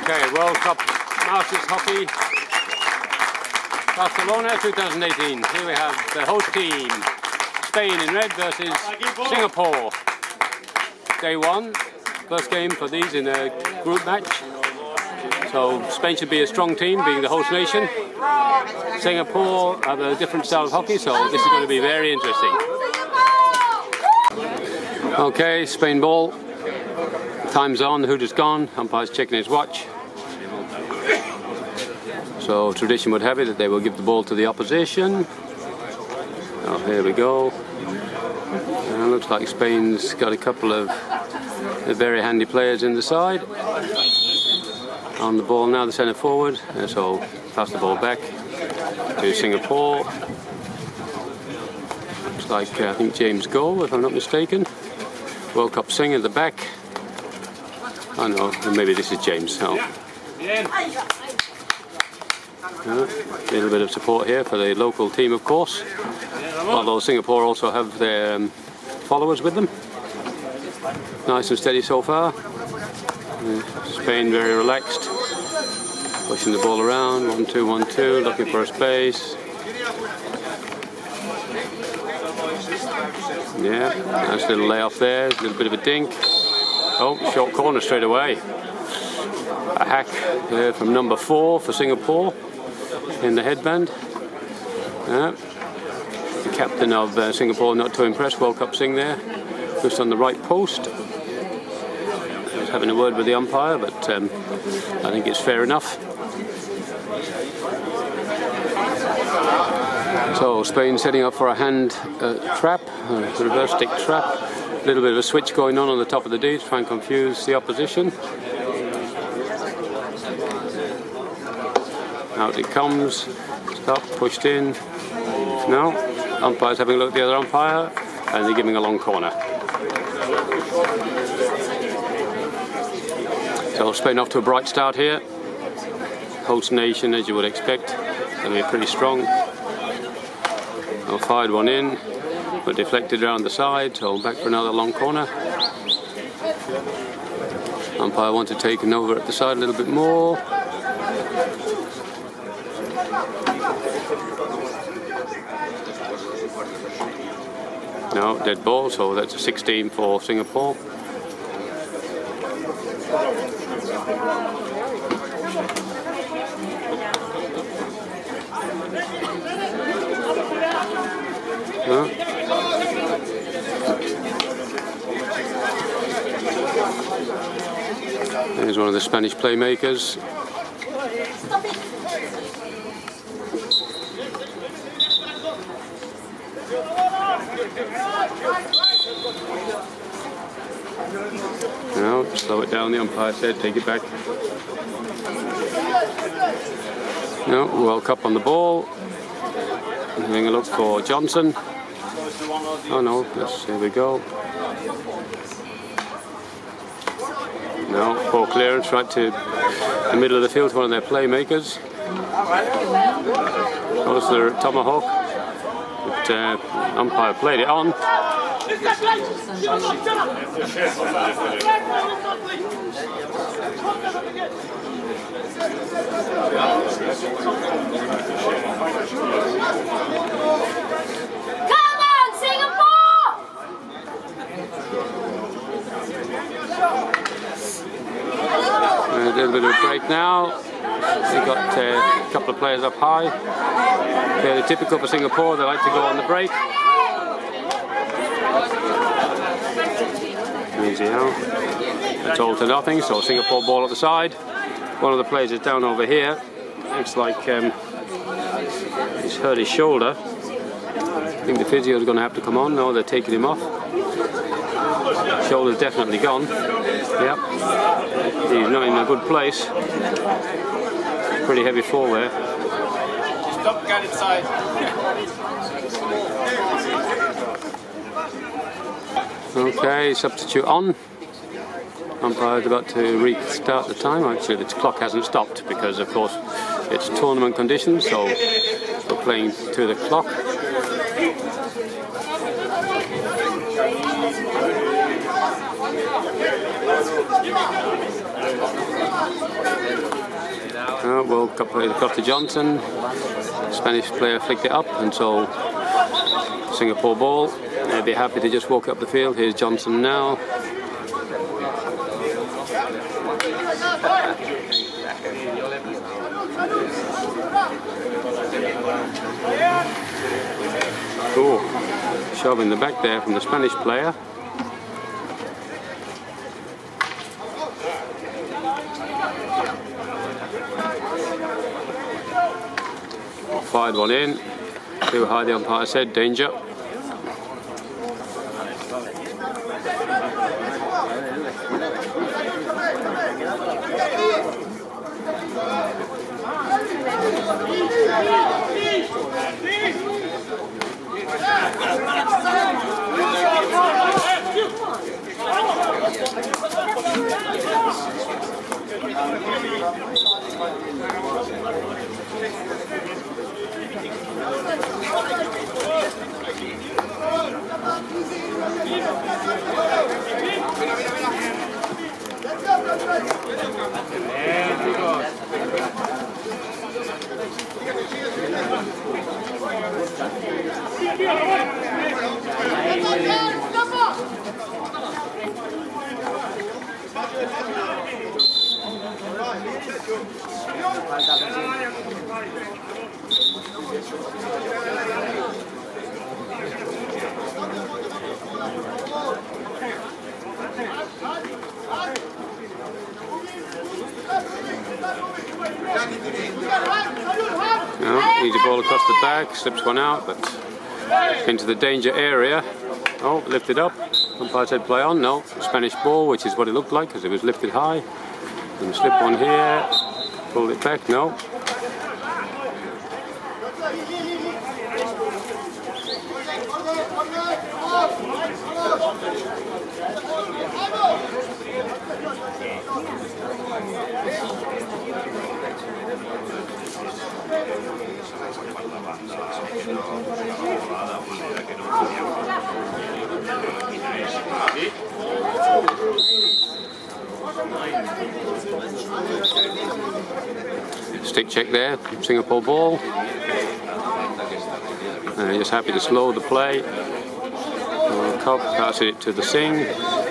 Okay, World Cup Masters Hockey, Barcelona 2018. Here we have the host team, Spain in red versus Singapore. Day one, first game for these in a group match. So Spain should be a strong team, being the host nation. Singapore have a different style of hockey, so this is going to be very interesting. Okay, Spain ball. Time's on, the hood is gone, umpire's checking his watch. So tradition would have it that they will give the ball to the opposition. Oh, here we go. And looks like Spain's got a couple of very handy players in the side. On the ball now, the centre forward. So pass the ball back to Singapore. Looks like I think James Goal, if I'm not mistaken. World Cup Sing at the back. Oh no, maybe this is James. Oh. A little bit of support here for the local team, of course. Although Singapore also have their followers with them. Nice and steady so far. Spain very relaxed. Pushing the ball around. 1-2, 1-2. Looking for a space. Yeah, nice little layoff there. A little bit of a dink. Oh, short corner straight away. A hack there from number 4 for Singapore in the headband. The captain of Singapore not too impressed. World Cup Sing there. Just on the right post. I was having a word with the umpire, but I think it's fair enough. So Spain setting up for a hand trap, a reverse stick trap. A little bit of a switch going on the top of the D to try and confuse the opposition. Out it comes. Stop, pushed in. No. Umpire's having a look at the other umpire, and they're giving a long corner. So Spain off to a bright start here. Host nation, as you would expect. Going to be pretty strong. Fired one in, but deflected around the side, so back for another long corner. Umpire wanted to take over at the side a little bit more. No, dead ball, so that's a 16 for Singapore. There's one of the Spanish playmakers. No, slow it down, the umpire said, take it back. No, World Cup on the ball. Having a look for Johnson. Oh no, yes, here we go. No, poor clearance right to the middle of the field to one of their playmakers. Goes the tomahawk, but umpire played it on. Come on, Singapore! A little bit of a break now. We've got a couple of players up high. Fairly typical for Singapore, they like to go on the break. Easy out. That's all to nothing, so Singapore ball at the side. One of the players is down over here. Looks like he's hurt his shoulder. I think the physio is going to have to come on. No, they're taking him off. Shoulder's definitely gone. Yep. He's not in a good place. Pretty heavy fall there. Stop, get inside. Okay, substitute on. Umpire's about to restart the time. Actually, the clock hasn't stopped because, of course, it's tournament conditions, so we're playing to the clock. World Cup played across to Johnson. Spanish player flicked it up, and so Singapore ball. They'd be happy to just walk up the field. Here's Johnson now. Oh, shove in the back there from the Spanish player. Fired one in. Too high, the umpire said, danger. Easy ball across the back, slips one out, but into the danger area. Oh, lifted up. Umpire said play on. No, Spanish ball, which is what it looked like because it was lifted high. And slip one here, pulled it back. No. Stick check there, Singapore ball. Just happy to slow the play. Cobb passes it to the Singh.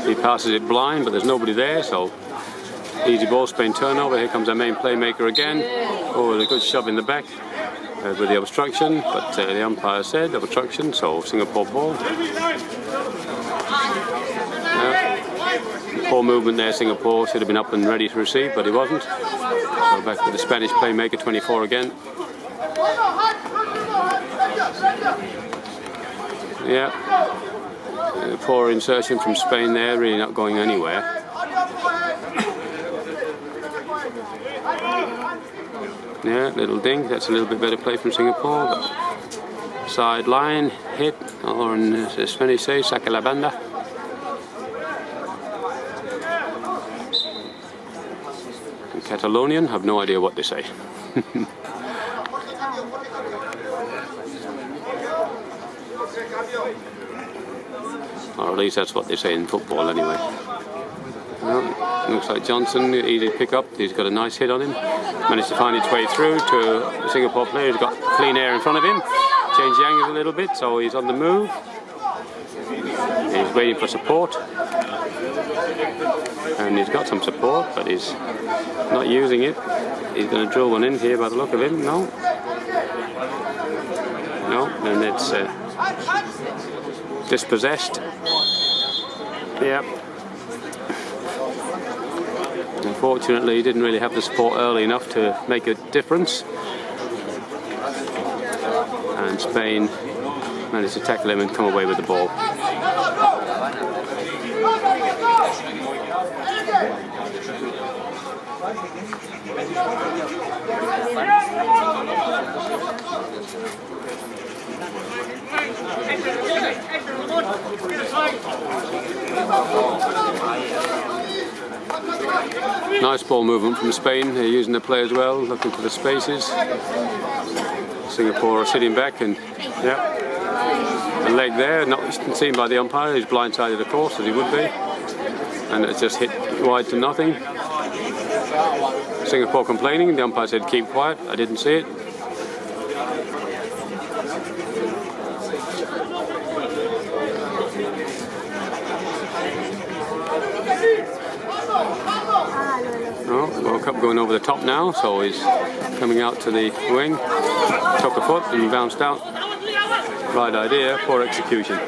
He passes it blind, but there's nobody there, so easy ball, Spain turnover. Here comes our main playmaker again. Oh, a good shove in the back with the obstruction, but the umpire said obstruction, so Singapore ball. Poor movement there, Singapore. Should have been up and ready to receive, but he wasn't. So back to the Spanish playmaker, 24 again. Yeah. Poor insertion from Spain there, really not going anywhere. Yeah, little ding. That's a little bit better play from Singapore. But side line hit, or in Spanish say, saca la banda. In Catalonian, have no idea what they say. Or at least that's what they say in football anyway. Well, looks like Johnson, easy pick up. He's got a nice hit on him. Managed to find its way through to the Singapore player. He's got clean air in front of him. Changed the angles a little bit, so he's on the move. He's waiting for support. And he's got some support, but he's not using it. He's going to drill one in here by the look of him. No. No, and it's dispossessed. Yep. Unfortunately, he didn't really have the support early enough to make a difference. And Spain managed to tackle him and come away with the ball. Nice ball movement from Spain. They're using the play as well, looking for the spaces. Singapore are sitting back, and yeah, the leg there, not seen by the umpire. He's blindsided, of course, as he would be, and it's just hit wide to nothing. Singapore complaining. The umpire said keep quiet. I didn't see it. Oh, World Cup going over the top now, so he's coming out to the wing. Took a foot and bounced out. Right idea, poor execution.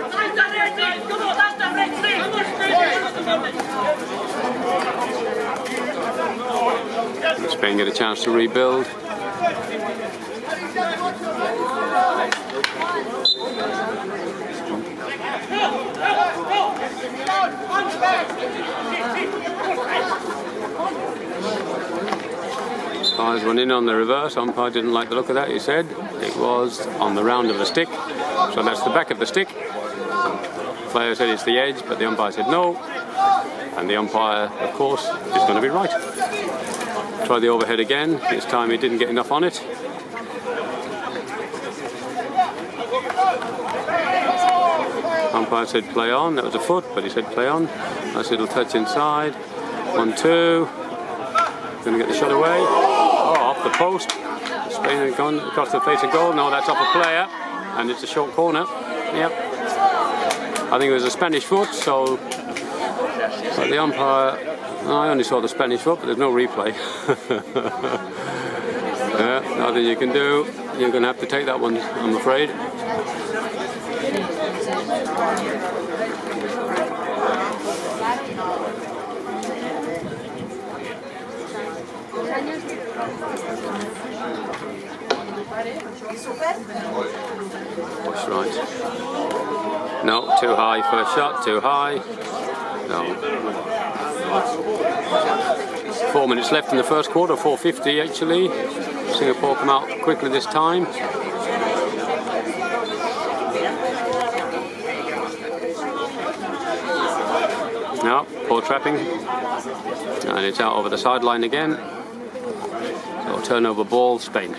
Spain get a chance to rebuild. Umpires went in on the reverse. Umpire didn't like the look of that, he said. It was on the round of the stick, so that's the back of the stick. Player said it's the edge, but the umpire said no. And the umpire, of course, is going to be right. Try the overhead again. This time he didn't get enough on it. Umpire said play on. That was a foot, but he said play on. Nice little touch inside. 1-2. Going to get the shot away. Oh, off the post. Spain had gone across the face of goal. No, that's off a player. And it's a short corner. Yep. I think it was a Spanish foot, so the umpire... I only saw the Spanish foot, but there's no replay. Nothing you can do. You're going to have to take that one, I'm afraid. That's right. No, too high first shot, too high. No. 4 minutes left in the first quarter, 4:50 actually. Singapore come out quickly this time. No, poor trapping. And it's out over the sideline again. So turnover ball, Spain.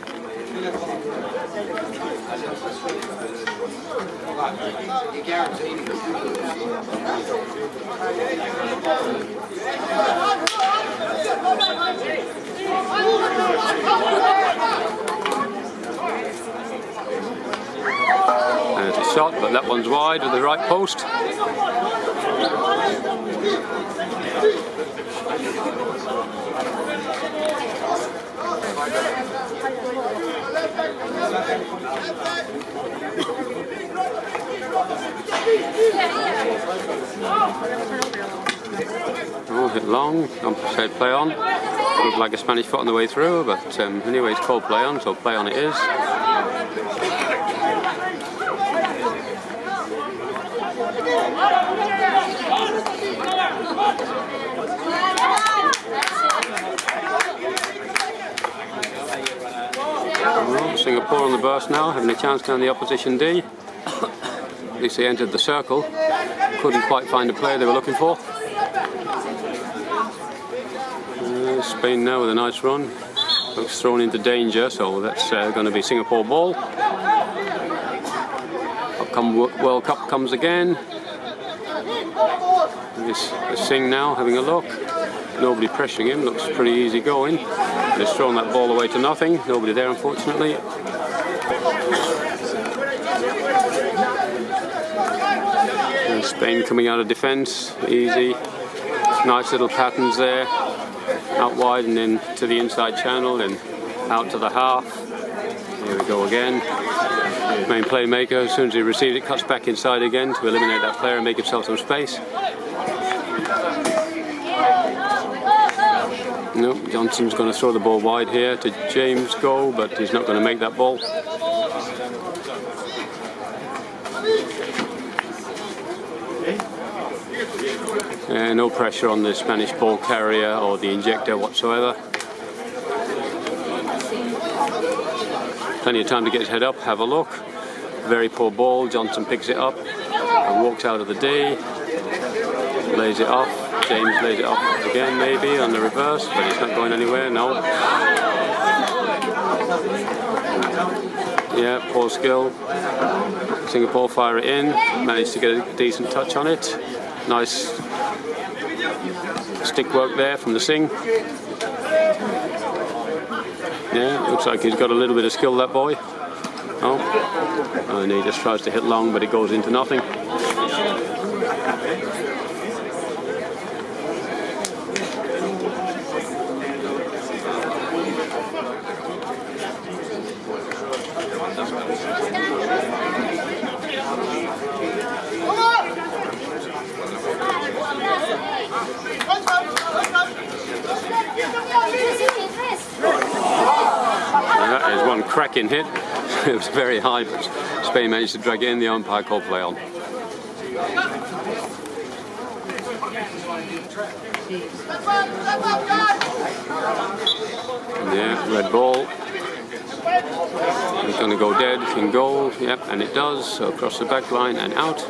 And it's a shot, but that one's wide with the right post. Oh, hit long. Umpire said play on. Looked like a Spanish foot on the way through, but anyway, it's called play on, so play on it is. Well, Singapore on the burst now, having a chance down the opposition D. At least they entered the circle. Couldn't quite find the player they were looking for. Spain now with a nice run. Looks thrown into danger, so that's going to be Singapore ball. World Cup comes again. This Singh now having a look. Nobody pressuring him, looks pretty easy going. Just thrown that ball away to nothing. Nobody there, unfortunately. And Spain coming out of defence, easy. Nice little patterns there. Out wide and then to the inside channel and out to the half. Here we go again. Main playmaker, as soon as he receives it, cuts back inside again to eliminate that player and make himself some space. No, Johnson's going to throw the ball wide here to James Goal, but he's not going to make that ball. No pressure on the Spanish ball carrier or the injector whatsoever. Plenty of time to get his head up, have a look. Very poor ball, Johnson picks it up and walks out of the D. Lays it off, James lays it off again maybe on the reverse, but he's not going anywhere, no. Yeah, poor skill. Singapore fire it in, managed to get a decent touch on it. Nice stick work there from the Singh. Yeah, looks like he's got a little bit of skill, that boy. Oh, and he just tries to hit long, but it goes into nothing. That is one cracking hit. It was very high, but Spain managed to drag it in. The umpire called play on. Yeah, red ball. It's going to go dead in goal. Yep, and it does. So across the back line and out.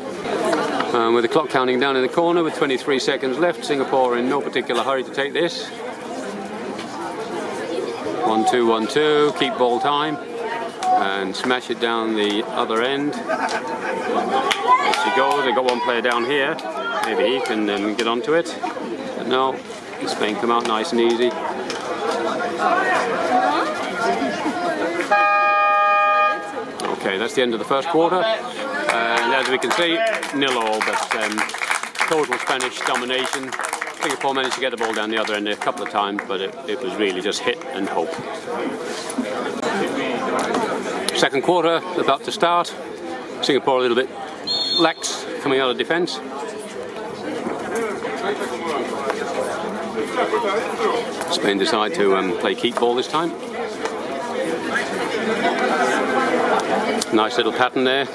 With the clock counting down in the corner with 23 seconds left. Singapore in no particular hurry to take this. 1-2, 1-2. Keep ball time. And smash it down the other end. There she goes. They've got one player down here. Maybe he can get onto it. But no, Spain come out nice and easy. Okay, that's the end of the first quarter. And as we can see, 0-0, but total Spanish domination. Singapore managed to get the ball down the other end a couple of times, but it was really just hit and hope. Second quarter about to start. Singapore a little bit lax coming out of defence. Spain decide to play keep ball this time. Nice little pattern there.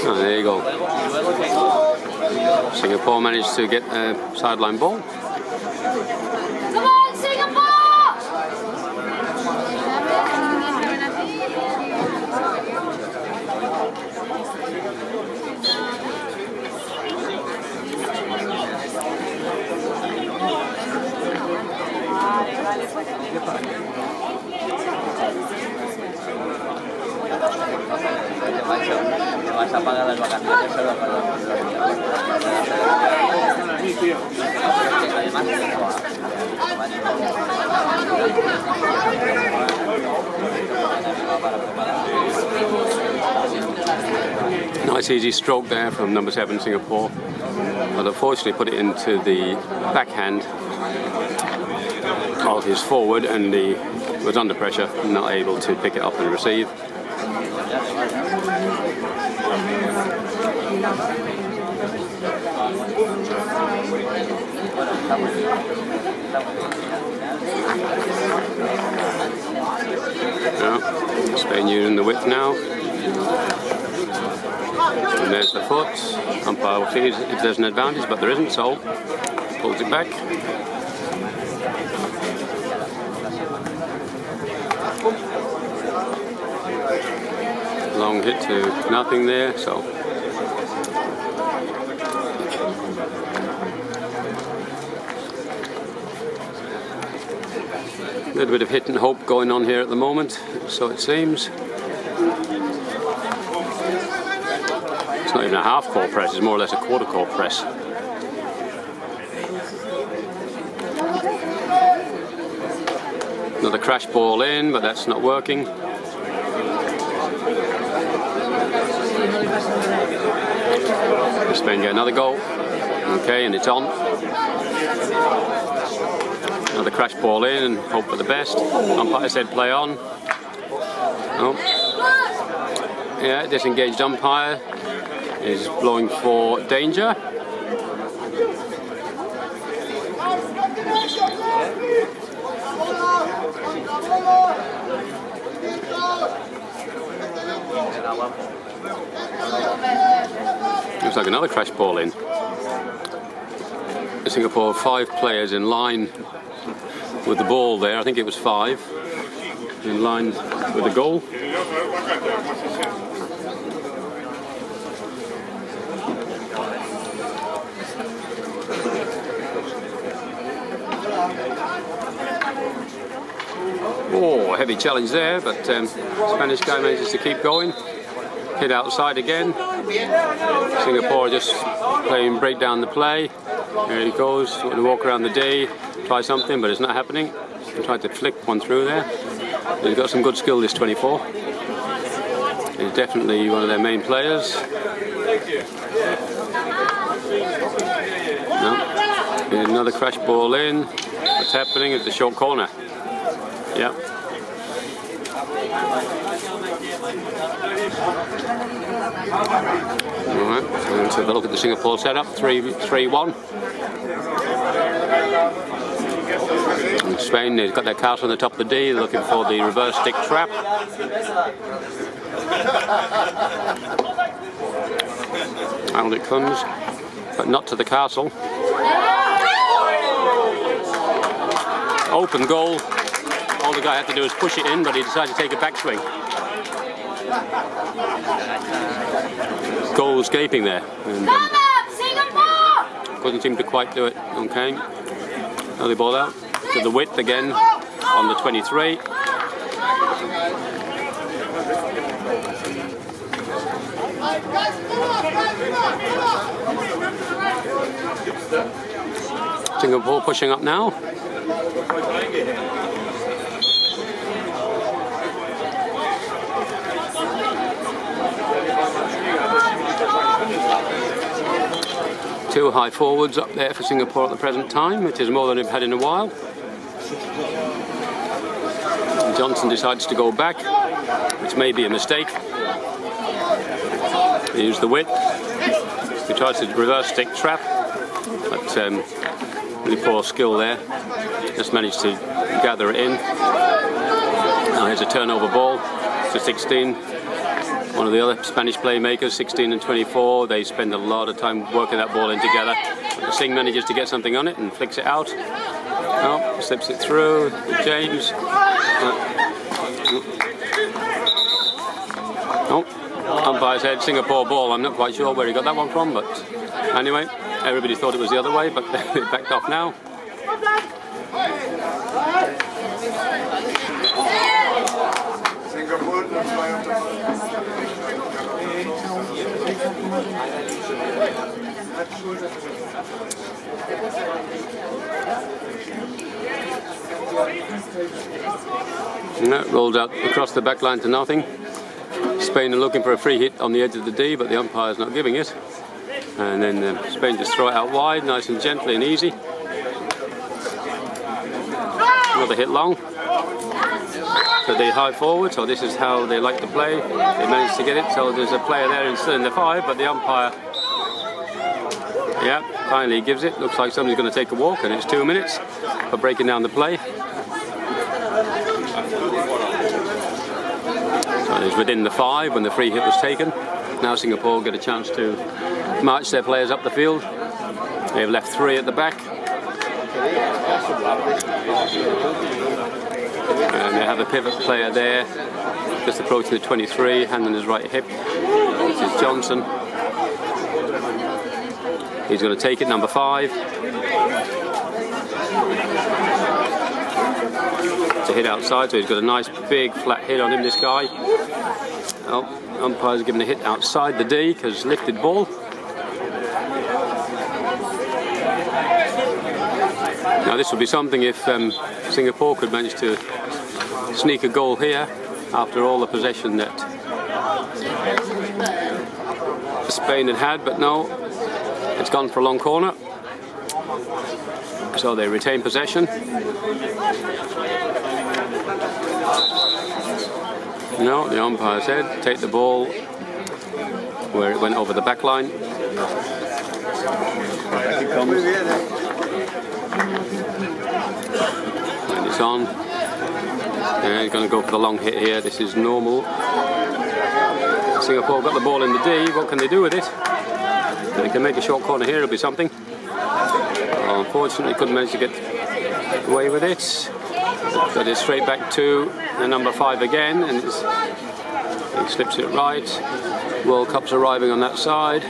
Oh, there you go. Singapore managed to get a sideline ball. Come on, Singapore! Vas a pagar las vacaciones solo para Nice easy stroke there from number 7 Singapore, but unfortunately put it into the backhand of his forward, and he was under pressure, not able to pick it up and receive. Yeah, Spain using the width now. And there's the foot. Umpire will see if there's an advantage, but there isn't, so pulls it back. Long hit to nothing there, so a little bit of hit and hope going on here at the moment, so it seems. It's not even a half court press, it's more or less a quarter court press. Another crash ball in, but that's not working. Spain get another goal. Okay, and it's on. Another crash ball in and hope for the best. Umpire said play on. Oh. Yeah, disengaged umpire is blowing for danger. Looks like another crash ball in. Singapore 5 players in line with the ball there. I think it was 5 in line with the goal. Oh, heavy challenge there, but Spanish guy manages to keep going. hit outside again. Singapore just playing break down the play. There he goes, want to walk around the D, try something, but it's not happening. He tried to flick one through there. He's got some good skill, this 24. He's definitely one of their main players. No. Another crash ball in. What's happening? It's a short corner. Yeah. Alright, so let's have a look at the Singapore setup. 3-1. And Spain, they've got their castle on the top of the D, looking for the reverse stick trap. Out it comes, but not to the castle. Open goal. All the guy had to do was push it in, but he decided to take a backswing. Goal escaping there. And, couldn't seem to quite do it. Okay. Early ball out to the width again on the 23. Singapore pushing up now. Two high forwards up there for Singapore at the present time, which is more than they've had in a while. Johnson decides to go back, which may be a mistake. He used the width. He tries to reverse stick trap, but really poor skill there. Just managed to gather it in. Now here's a turnover ball to 16. One of the other Spanish playmakers, 16 and 24, they spend a lot of time working that ball in together. Singh manages to get something on it and flicks it out. Oh, slips it through. James. Oh, umpire said Singapore ball. I'm not quite sure where he got that one from, but anyway, everybody thought it was the other way, but it backed off now. And that rolled out across the back line to nothing. Spain are looking for a free hit on the edge of the D, but the umpire's not giving it. And then Spain just throw it out wide, nice and gently and easy. Another hit long. So they high forward, so this is how they like to play. They managed to get it, so there's a player there still in the 5, but the umpire, yeah, finally gives it. Looks like somebody's going to take a walk, and it's 2 minutes for breaking down the play. So it was within the 5 when the free hit was taken. Now Singapore get a chance to march their players up the field. They've left 3 at the back. And they have a pivot player there, just approaching the 23, hand on his right hip. This is Johnson. He's going to take it, number 5. To hit outside, so he's got a nice big flat hit on him, this guy. Oh, umpire's giving a hit outside the D because lifted ball. Now this would be something if Singapore could manage to sneak a goal here after all the possession that Spain had, but no, it's gone for a long corner. So they retain possession. No, the umpire said take the ball where it went over the back line. And it's on. And he's going to go for the long hit here. This is normal. Singapore got the ball in the D. What can they do with it? If they can make a short corner here, it'll be something. Unfortunately, couldn't manage to get away with it. Got it straight back to the number 5 again, and he slips it right. World Cup's arriving on that side.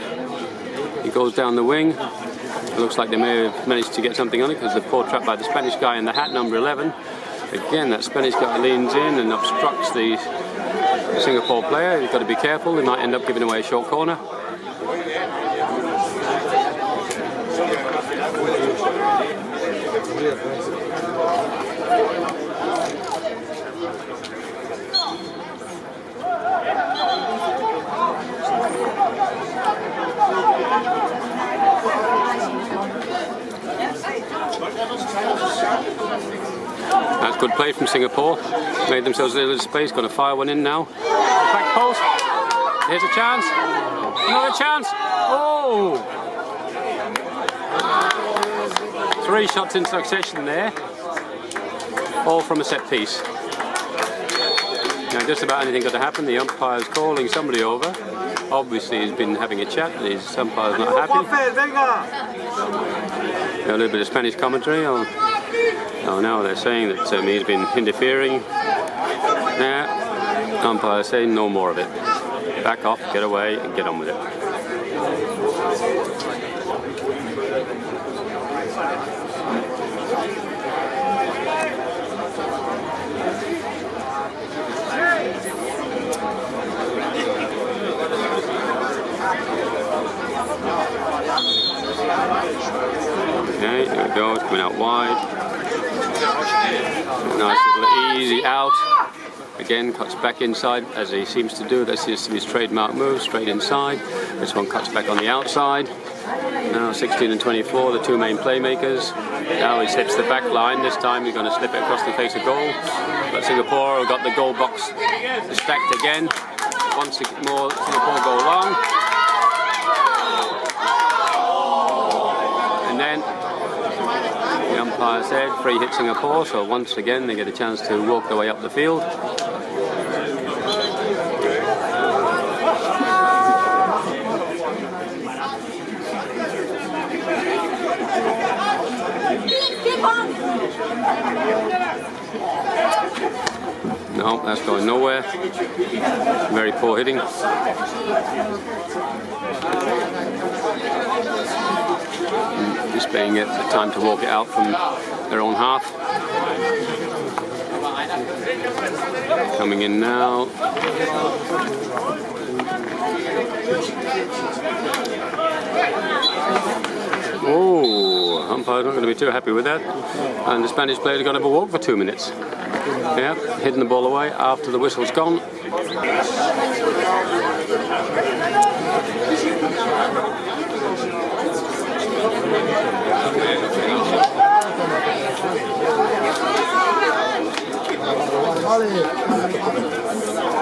He goes down the wing. It looks like they may have managed to get something on it because the poor trap by the Spanish guy in the hat, number 11. Again, that Spanish guy leans in and obstructs the Singapore player. You've got to be careful. He might end up giving away a short corner. That's good play from Singapore. Made themselves a little space. Going to fire one in now. Back post. Here's a chance. Another chance. Oh! 3 shots in succession there. All from a set piece. Now just about anything could happen. The umpire's calling somebody over. Obviously he's been having a chat. His umpire's not happy. A little bit of Spanish commentary. Oh no, they're saying that he's been interfering. Nah, umpire saying no more of it. Back off, get away, and get on with it. Okay, there we go, it's coming out wide. Nice little easy out. Again, cuts back inside as he seems to do. This is his trademark move, straight inside. This one cuts back on the outside. Now 16 and 24, the 2 main playmakers. Now he hits the back line. This time he's going to slip it across the face of goal. But Singapore have got the goal box stacked again. Once more, Singapore go long. And then the umpire said free hit Singapore, so once again they get a chance to walk their way up the field. No, that's going nowhere. Very poor hitting. Displaying it, the time to walk it out from their own half. Coming in now. Oh, umpire's not going to be too happy with that. And the Spanish player's going to have a walk for 2 minutes. Yeah, hitting the ball away after the whistle's gone.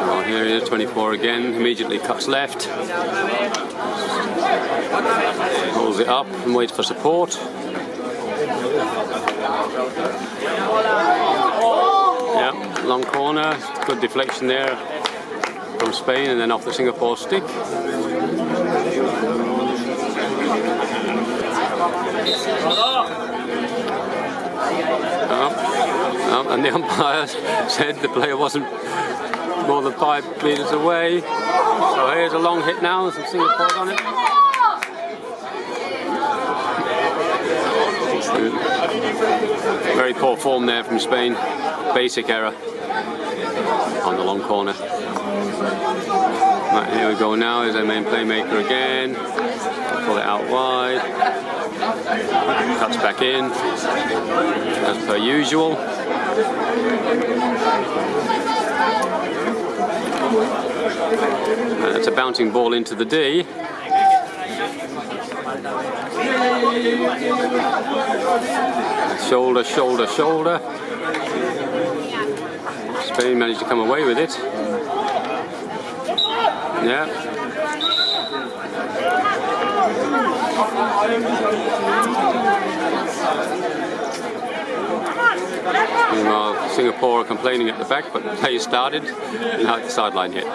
Oh, here he is, 24 again. Immediately cuts left. Holds it up and waits for support. Yeah, long corner, good deflection there from Spain and then off the Singapore stick. And the umpire said the player wasn't more than 5 meters away. So here's a long hit now, some Singapore on it. Very poor form there from Spain. Basic error on the long corner. Right, here we go now. Here's their main playmaker again. Pull it out wide. Cuts back in, as per usual. And it's a bouncing ball into the D. Shoulder, shoulder, shoulder. Spain managed to come away with it. Yeah. Meanwhile, Singapore are complaining at the back, but the play started, and now it's the sideline hit.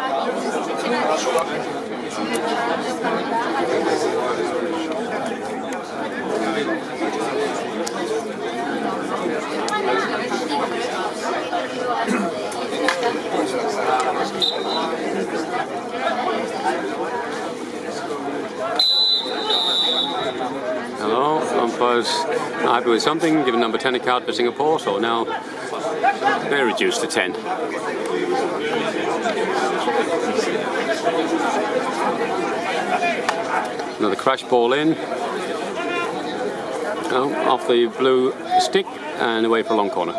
Hello, umpire's not happy with something, giving number 10 a card for Singapore, so now They're reduced to 10. Another crash ball in. Oh, off the blue stick and away for a long corner.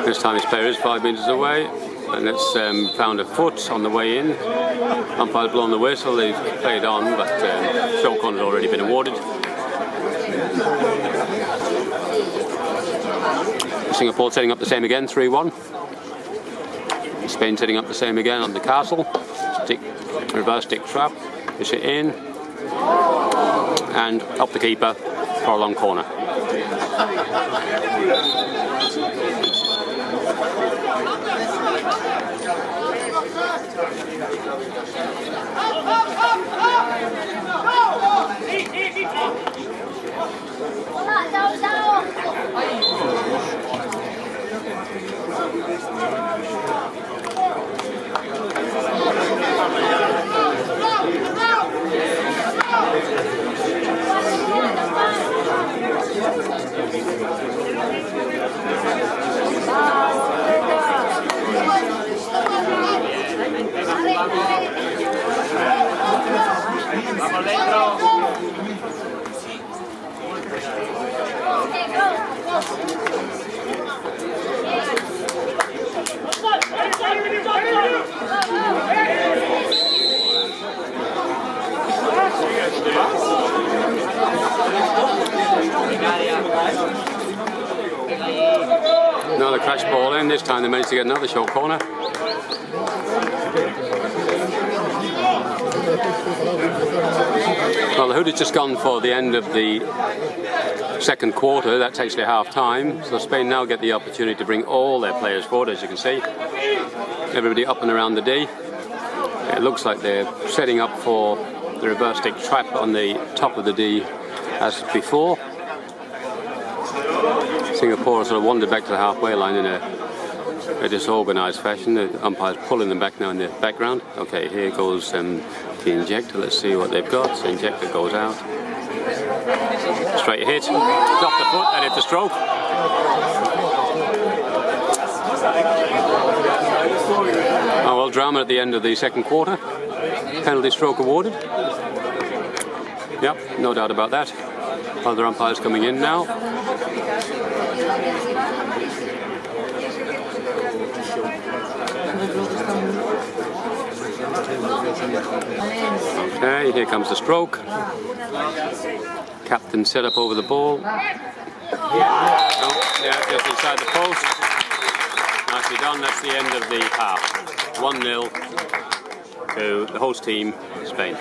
This time his player is 5 meters away, and it's found a foot on the way in. Umpire's blown the whistle, they've played on, but short corner's already been awarded. Singapore setting up the same again, 3-1. Spain setting up the same again on the castle. Reverse stick trap, push it in, and up the keeper for a long corner. Another crash ball in, this time they managed to get another short corner. Well, the Hood has just gone for the end of the second quarter, that's actually half time, so Spain now get the opportunity to bring all their players forward, as you can see. Everybody up and around the D. It looks like they're setting up for the reverse stick trap on the top of the D as before. Singapore sort of wandered back to the halfway line in a disorganised fashion. The umpire's pulling them back now in the background. Okay, here goes the injector. Let's see what they've got. The injector goes out. Straight hit. Off the foot and it's a stroke. Oh well, drama at the end of the second quarter. Penalty stroke awarded. Yep, no doubt about that. Other umpires coming in now. Okay, here comes the stroke. Captain set up over the ball. Oh, yeah, just inside the post. Nicely done, that's the end of the half. 1-0 to the host team, Spain.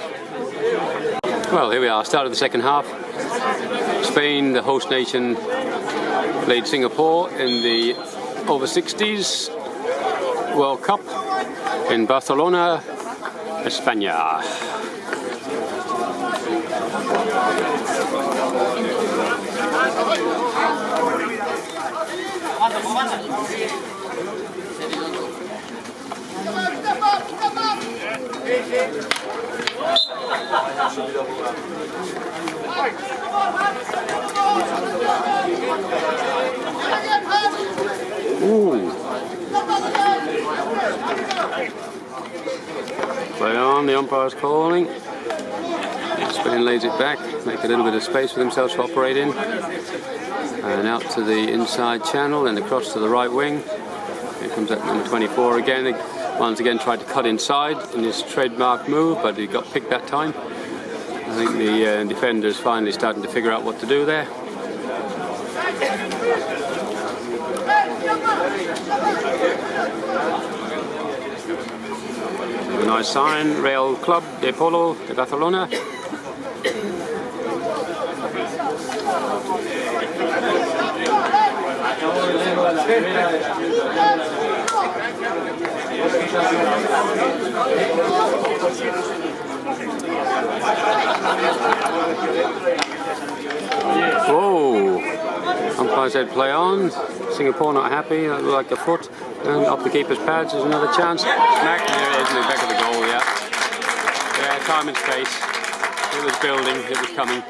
Well, here we are, start of the second half. Spain, the host nation, played Singapore in the over 60s World Cup in Barcelona, España. Ooh. Play on, the umpire's calling. Spain lays it back, make a little bit of space for themselves to operate in. And out to the inside channel and across to the right wing. Here comes that number 24 again. He once again tried to cut inside in his trademark move, but he got picked that time. I think the defender's finally starting to figure out what to do there. A nice sign, Real Club de Polo de Barcelona. Whoa! Umpire said play on. Singapore not happy, that looked like a foot. And off the keeper's pads, there's another chance. Smack, there it is in the back of the goal, yeah. Yeah, time and space. It was building, it was coming.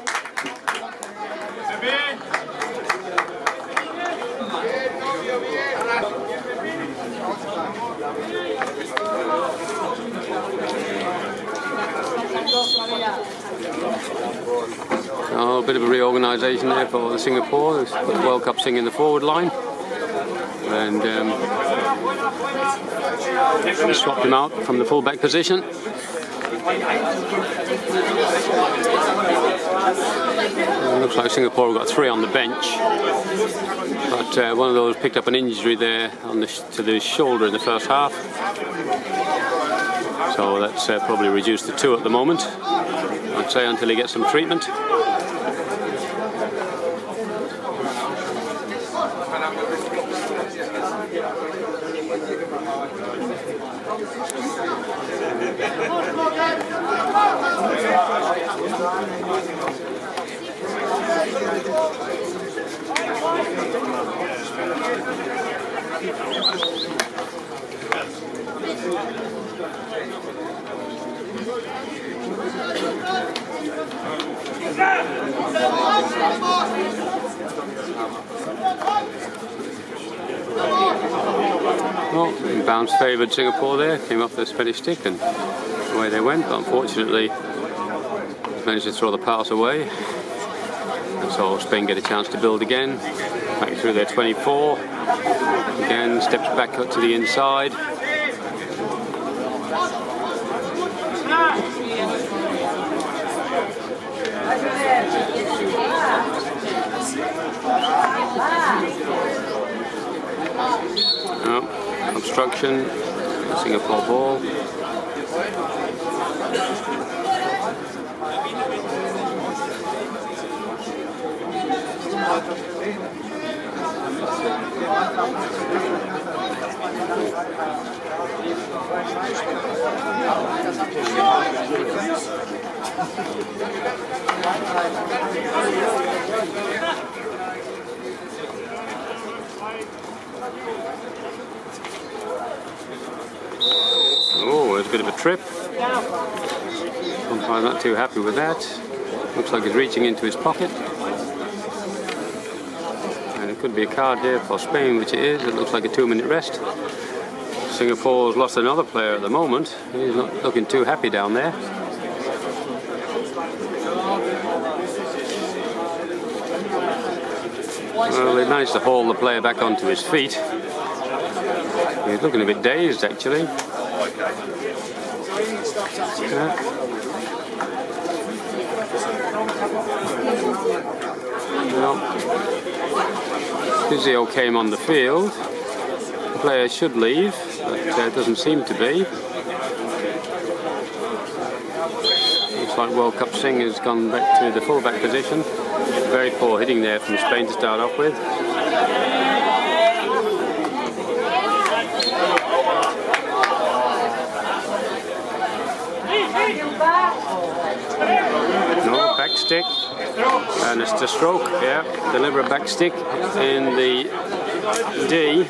Oh, a bit of a reorganisation there for Singapore. They've put the World Cup Sing in the forward line. And swapped him out from the full-back position. Looks like Singapore have got 3 on the bench, but one of those picked up an injury there on to the shoulder in the first half, so that's probably reduced to 2 at the moment, I'd say, until he gets some treatment. Well, bounce favoured Singapore there, came off the Spanish stick and away they went, but unfortunately managed to throw the pass away. And so Spain get a chance to build again, back through their 24, again steps back up to the inside. Oh, obstruction, Singapore ball. Oh, there's a bit of a trip. I'm not too happy with that. Looks like he's reaching into his pocket. And it could be a card there for Spain, which it is. It looks like a 2-minute rest. Singapore's lost another player at the moment. He's not looking too happy down there. Well, they managed to haul the player back onto his feet. He's looking a bit dazed, actually. Yeah. Well, physio came on the field. The player should leave, but it doesn't seem to be. Looks like World Cup Sing has gone back to the full-back position. Very poor hitting there from Spain to start off with. No, back stick, and it's the stroke, yeah, deliberate back stick in the D.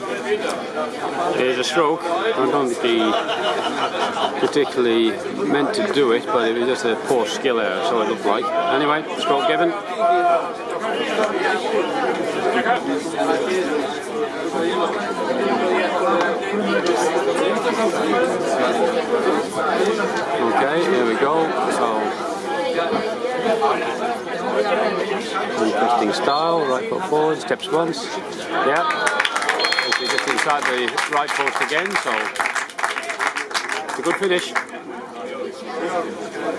There's a stroke. I don't think he particularly meant to do it, but it was just a poor skill error, so it looked like. Anyway, stroke given. Okay, here we go. So, interesting style, right foot forward, steps once. Yeah, actually just inside the right post again, so it's a good finish.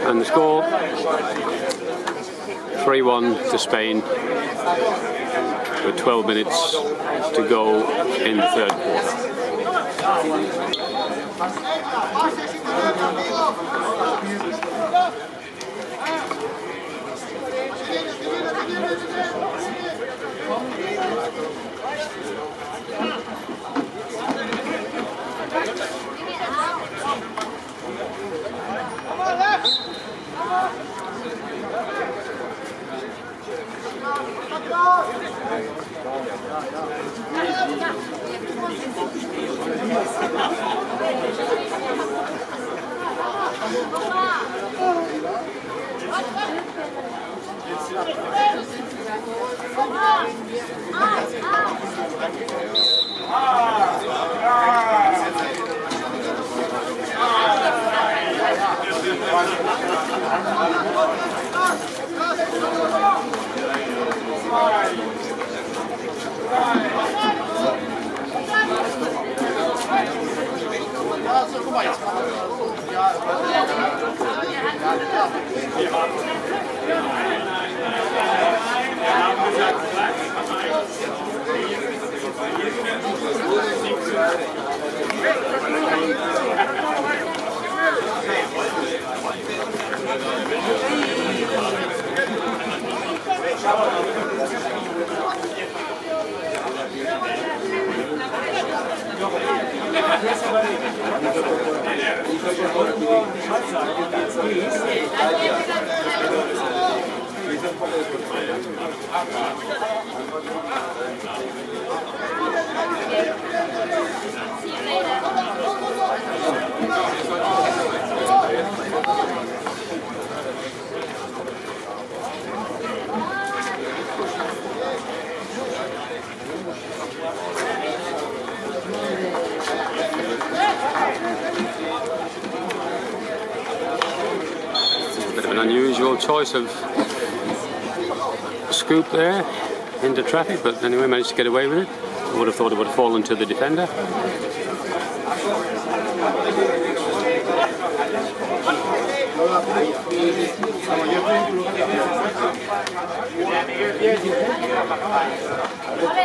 And the score 3-1 to Spain with 12 minutes to go in the third quarter. Unusual choice of scoop there into traffic, but anyway, managed to get away with it. I would have thought it would have fallen to the defender.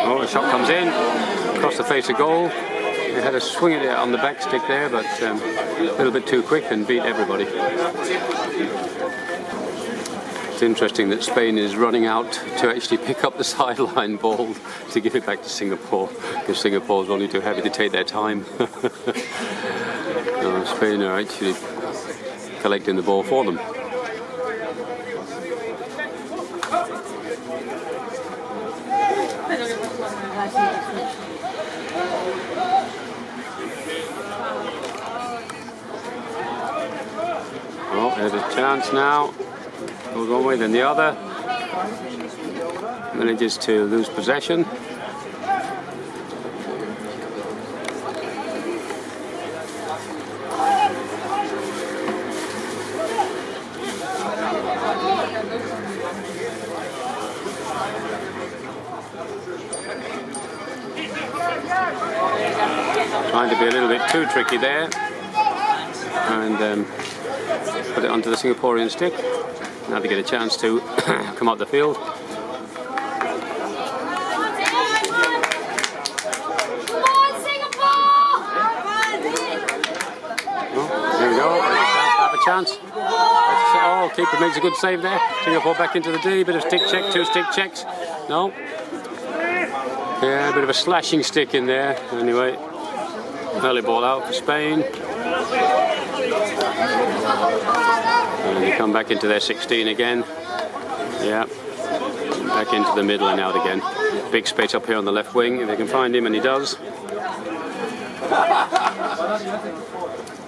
Oh, the shot comes in across the face of goal. They had a swing at it on the back stick there, but a little bit too quick and beat everybody. It's interesting that Spain is running out to actually pick up the sideline ball to give it back to Singapore, because Singapore is only too happy to take their time. No, Spain are actually collecting the ball for them. Oh, there's a chance now. Goes one way then the other. Manages to lose possession. Trying to be a little bit too tricky there, and put it onto the Singaporean stick. Now they get a chance to come up the field. Come on, Singapore! Oh, here we go. Have a chance. Oh, keeper makes a good save there. Singapore back into the D. Bit of stick check, 2 stick checks. No. Yeah, a bit of a slashing stick in there. Anyway, early ball out for Spain. And they come back into their 16 again. Yeah. Back into the middle and out again. Big space up here on the left wing. If they can find him, and he does.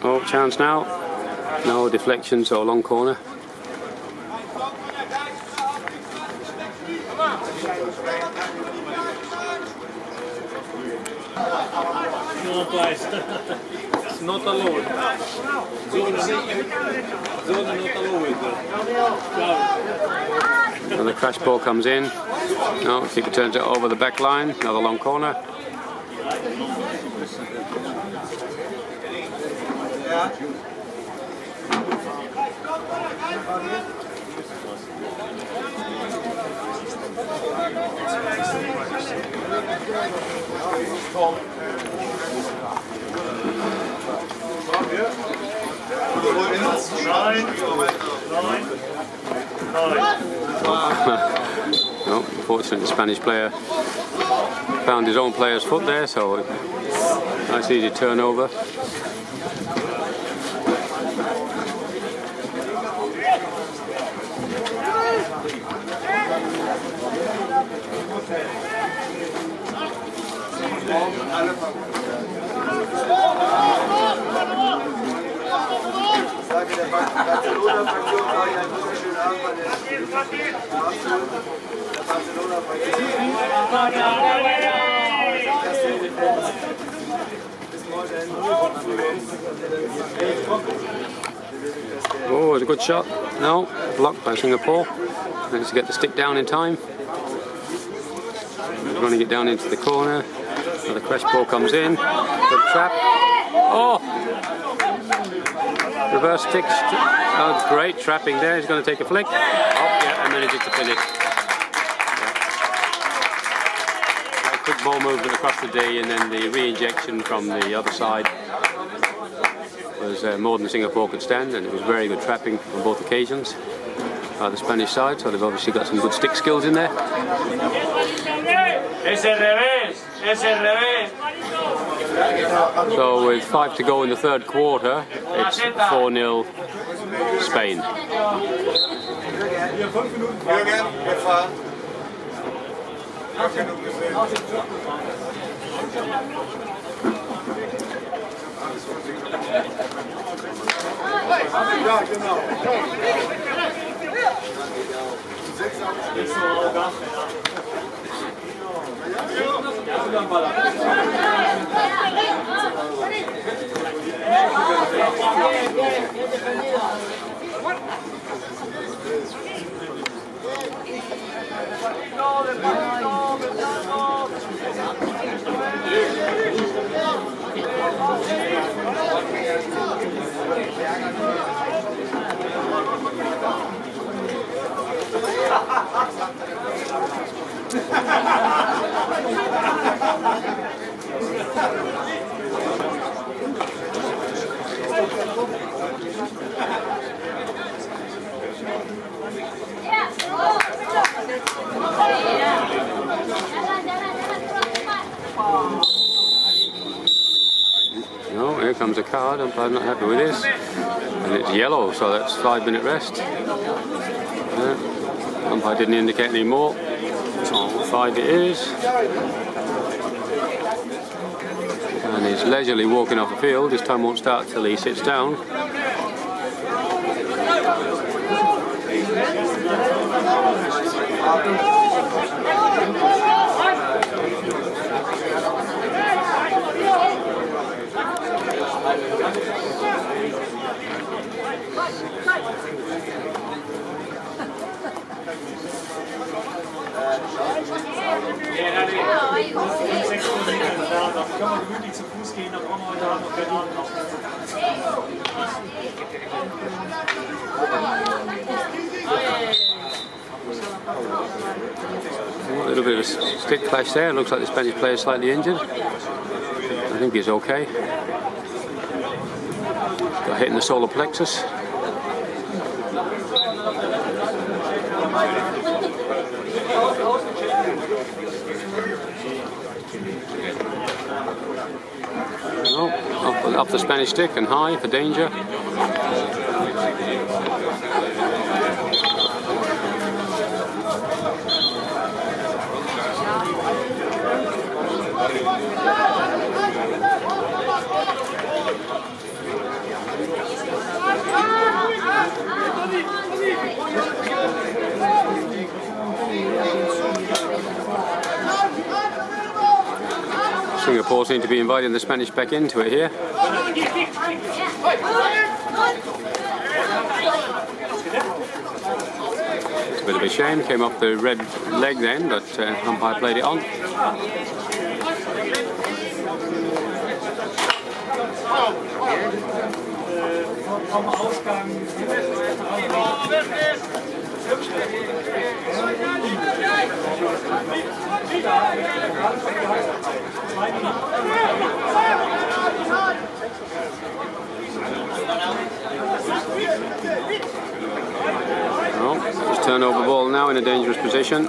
Oh, chance now. No deflection, so a long corner. It's not allowed. Zone not allowed. Another crash ball comes in. No, keeper turns it over the back line. Another long corner. No, unfortunately, the Spanish player found his own player's foot there, so nice easy turnover. Barcelona-Fraktion war ja ein wunderschöner Oh, it's a good shot. No, blocked by Singapore. Managed to get the stick down in time. Running it down into the corner. Another crash ball comes in. Good trap. Oh! Reverse stick. Oh, great trapping there. He's going to take a flick. Oh, yeah, and manages to finish. Yeah. A quick ball movement across the D, and then the re-injection from the other side was more than Singapore could stand, and it was very good trapping on both occasions by the Spanish side, so they've obviously got some good stick skills in there. So with 5 to go in the third quarter, it's 4-0 Spain. No, here comes a card. I'm not happy with this. And it's yellow, so that's 5-minute rest. Yeah. Umpire didn't indicate any more. So 5 it is. And he's leisurely walking off the field. This time won't start till he sits down. A little bit of a stick clash there. Looks like the Spanish player is slightly injured. I think he's okay. Got hit in the solar plexus. Oh, off the Spanish stick and high for danger. Singapore seem to be inviting the Spanish back into it here. It's a bit of a shame, came off the red leg then, but umpire played it on. Well, it's turnover ball now in a dangerous position.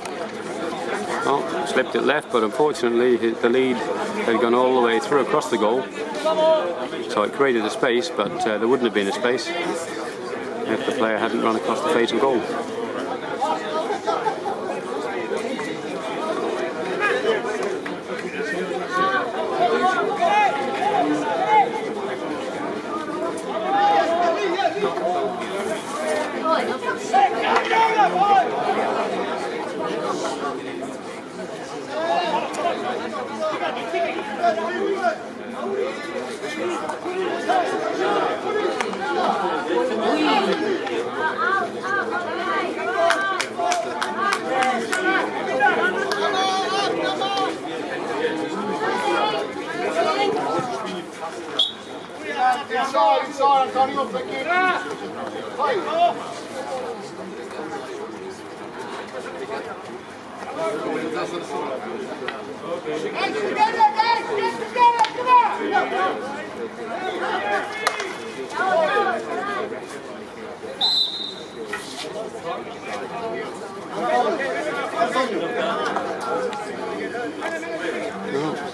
Oh, slipped it left, but unfortunately the lead had gone all the way through across the goal. So it created a space, but there wouldn't have been a space if the player hadn't run across the face of goal.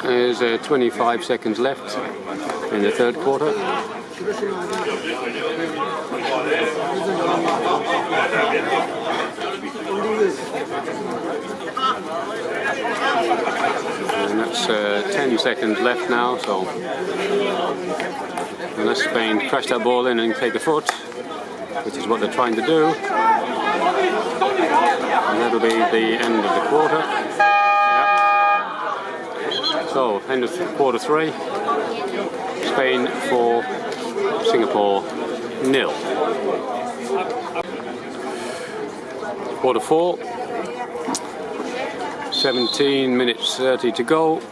There's 25 seconds left in the third quarter. And that's 10 seconds left now, so unless Spain crash that ball in and take a foot, which is what they're trying to do, and that'll be the end of the quarter. Yep. So, end of quarter 3, Spain 4, Singapore 0. Quarter 4, 17 minutes 30 to go.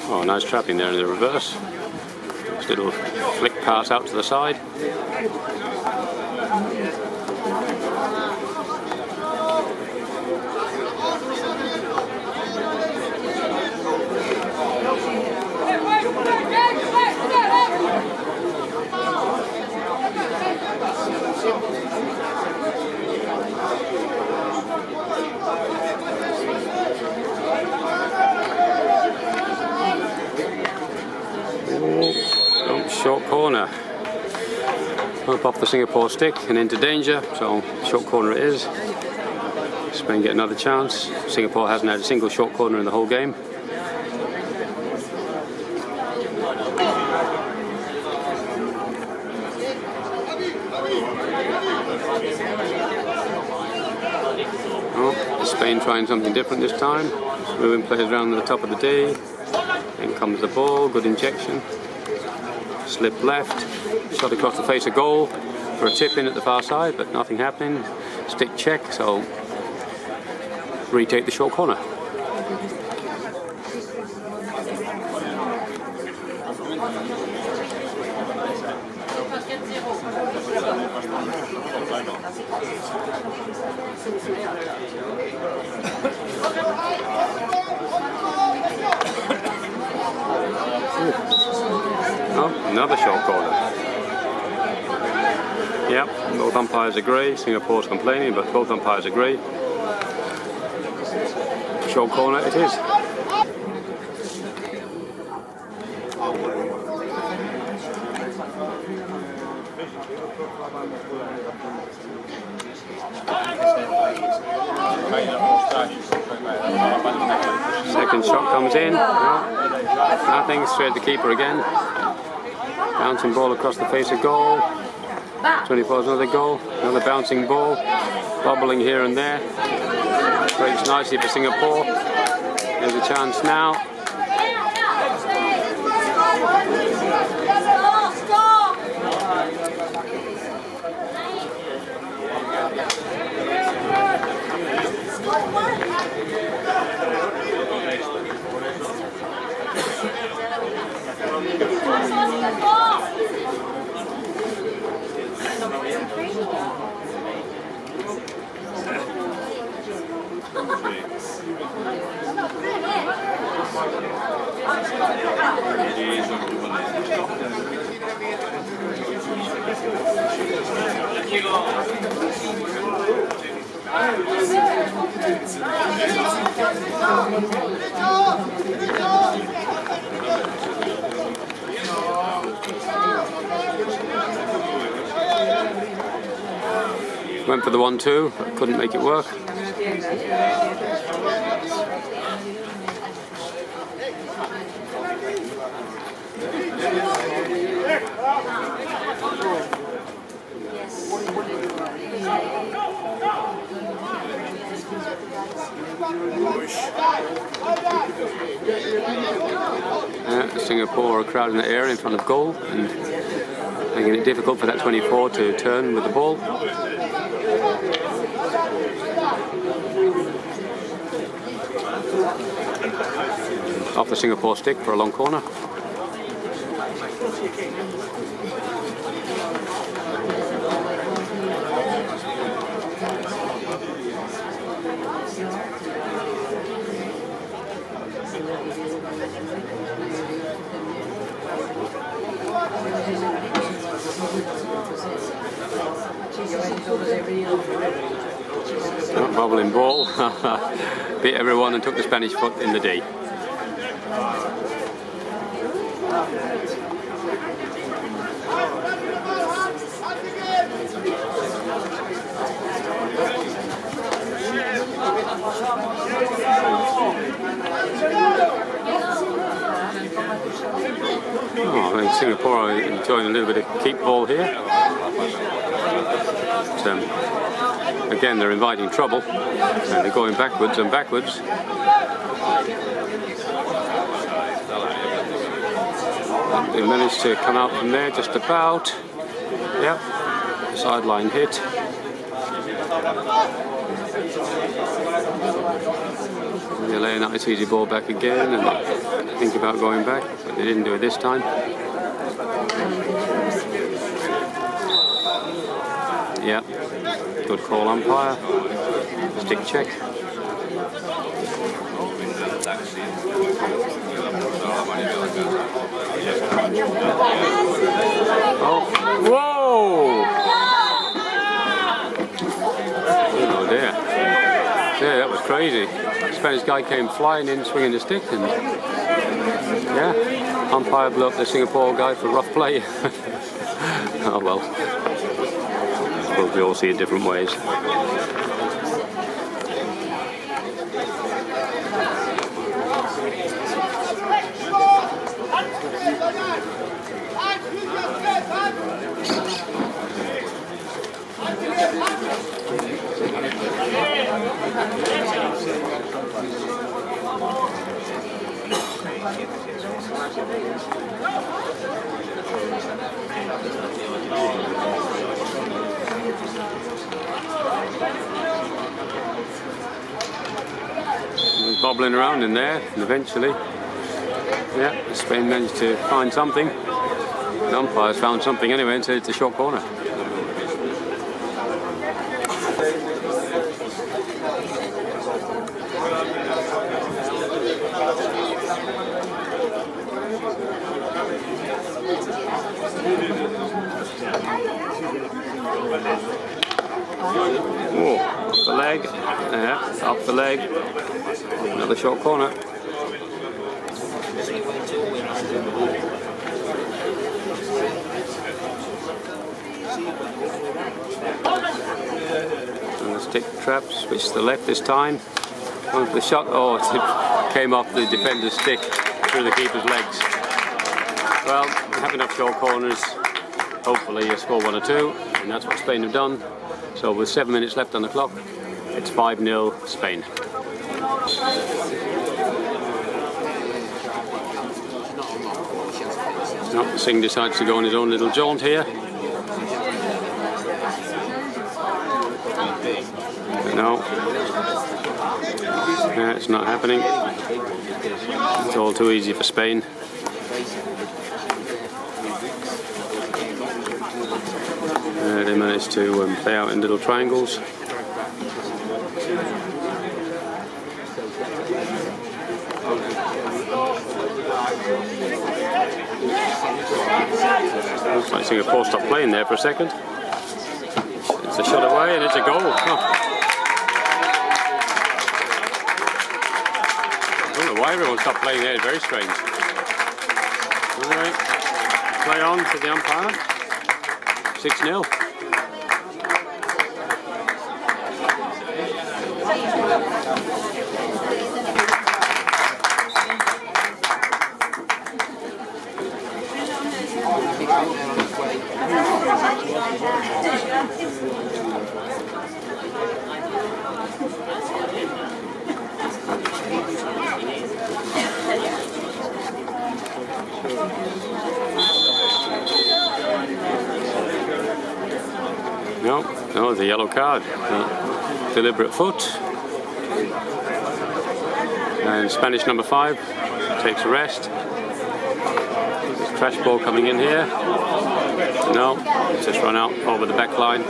Oh, nice trapping there in the reverse. Just a little flick pass out to the side. Short corner. Up off the Singapore stick and into danger, so short corner it is. Spain get another chance. Singapore hasn't had a single short corner in the whole game. Oh, Spain trying something different this time. Moving players around the top of the D. In comes the ball, good injection. Slip left, shot across the face of goal for a tip in at the far side, but nothing happening. Stick check, so retake the short corner. Oh, another short corner. Yep, both umpires agree. Singapore's complaining, but both umpires agree. Short corner it is. Second shot comes in. No, nothing, straight to the keeper again. Bouncing ball across the face of goal. 24 is another goal. Another bouncing ball. Bobbling here and there. Breaks nicely for Singapore. There's a chance now. Went for the 1-2, but couldn't make it work. Singapore are crowding the area in front of goal and making it difficult for that 24 to turn with the ball. Off the Singapore stick for a long corner. Bubbling ball. Beat everyone and took the Spanish foot in the D. Oh, I think Singapore are enjoying a little bit of keep ball here. But, again, they're inviting trouble. They're going backwards and backwards. They managed to come out from there just about. Yep, sideline hit. They're laying out this easy ball back again and think about going back, but they didn't do it this time. Yeah, good call, umpire. Stick check. Oh, whoa! Oh dear. Yeah, that was crazy. The Spanish guy came flying in, swinging the stick, and yeah, umpire blew up the Singapore guy for rough play. Oh well. I suppose we all see it different ways. Bobbling around in there, and eventually, yeah, Spain managed to find something. The umpires found something anyway and said it's a short corner. Oh, up the leg, yeah, up the leg, another short corner. And the stick trap, switch to the left this time. Going for the shot, oh, it came off the defender's stick through the keeper's legs. Well, we have enough short corners. Hopefully you score 1 or 2, and that's what Spain have done. So with 7 minutes left on the clock, it's 5-0 Spain. No, Singh decides to go on his own little jaunt here. No, it's not happening. It's all too easy for Spain. They managed to play out in little triangles. Looks like Singapore stopped playing there for a second. It's a shot away and it's a goal. Oh. I don't know why everyone stopped playing there, it's very strange. Alright, play on to the umpire. 6-0. Oh, the yellow card. Deliberate foot. And Spanish number 5 takes a rest. There's crash ball coming in here. No, it's just run out over the back line.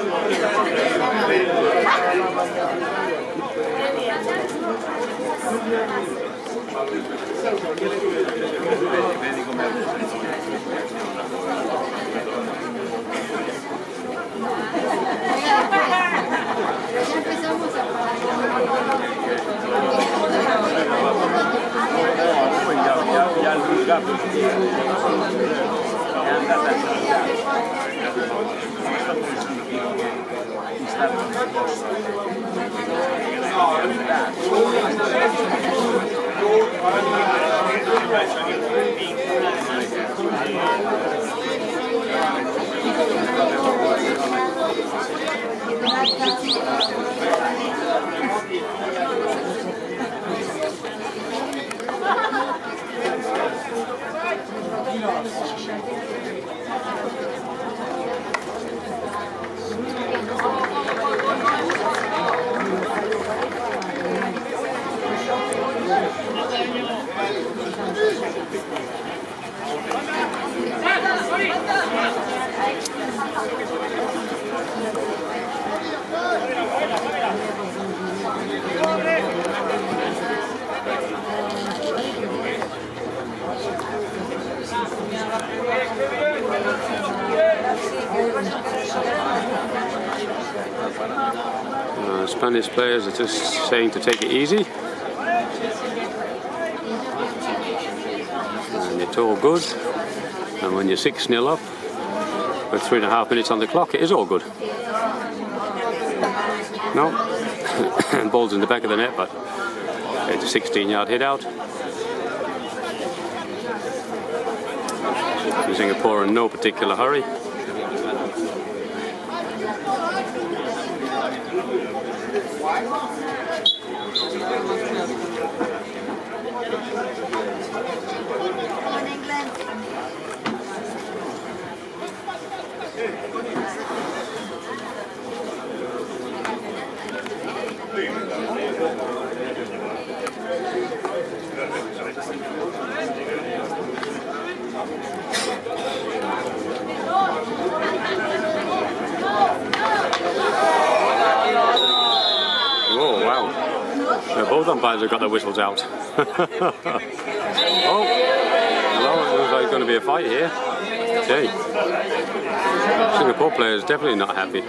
Spanish players are just saying to take it easy. And it's all good. And when you're 6-0 up with 3.5 minutes on the clock, it is all good. No, ball's in the back of the net, but it's a 16-yard hit out. Singapore in no particular hurry. Both umpires have got their whistles out. Oh, hello, it looks like it's going to be a fight here. Okay. Singapore players definitely not happy.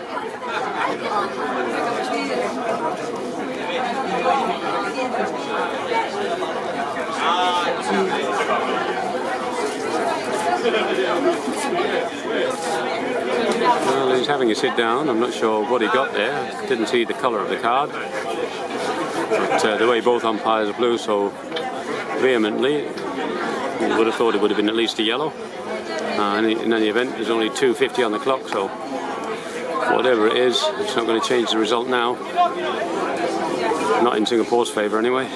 Well, he's having a sit down. I'm not sure what he got there. Didn't see the colour of the card. But the way both umpires blew so vehemently, you would have thought it would have been at least a yellow. In any event, there's only 2:50 on the clock, so whatever it is, it's not going to change the result now. Not in Singapore's favour anyway.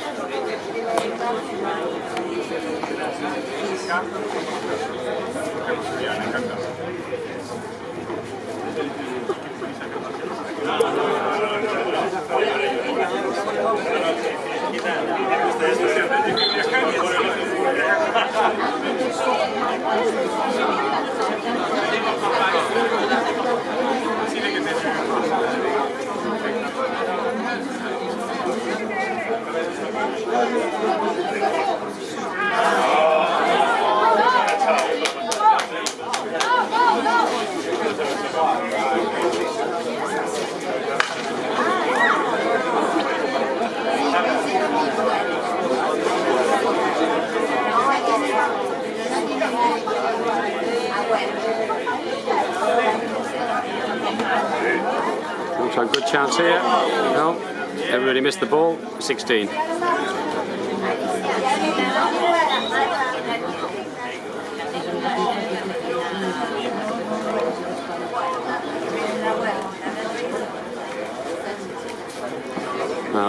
Looks like a good chance here. No, everybody missed the ball. 16.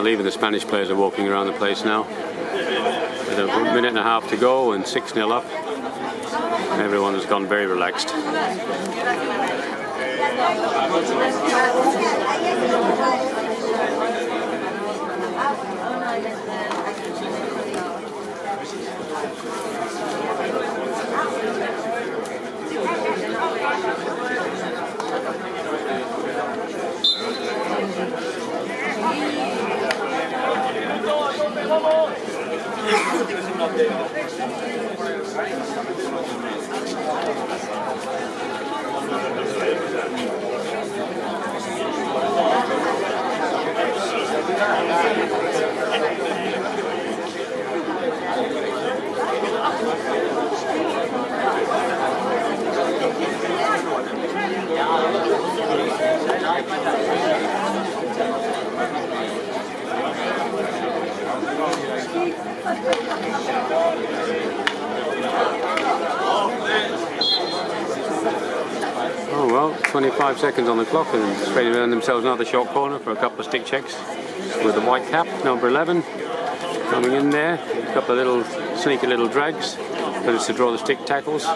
Leaving the Spanish players are walking around the place now. With a minute and a half to go and 6-0 up. Everyone has gone very relaxed. Oh well, 25 seconds on the clock, and Australia earned themselves another short corner for a couple of stick checks with the white cap, number 11, coming in there. A couple of little sneaky little drags, but it's to draw the stick tackles.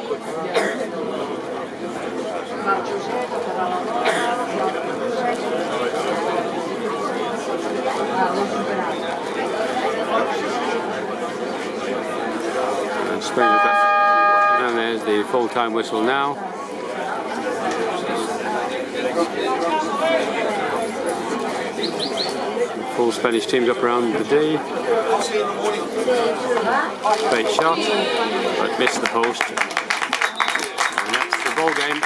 And there's the full-time whistle now. Full Spanish teams up around the D. Great shot, but missed the post. And that's the ball game.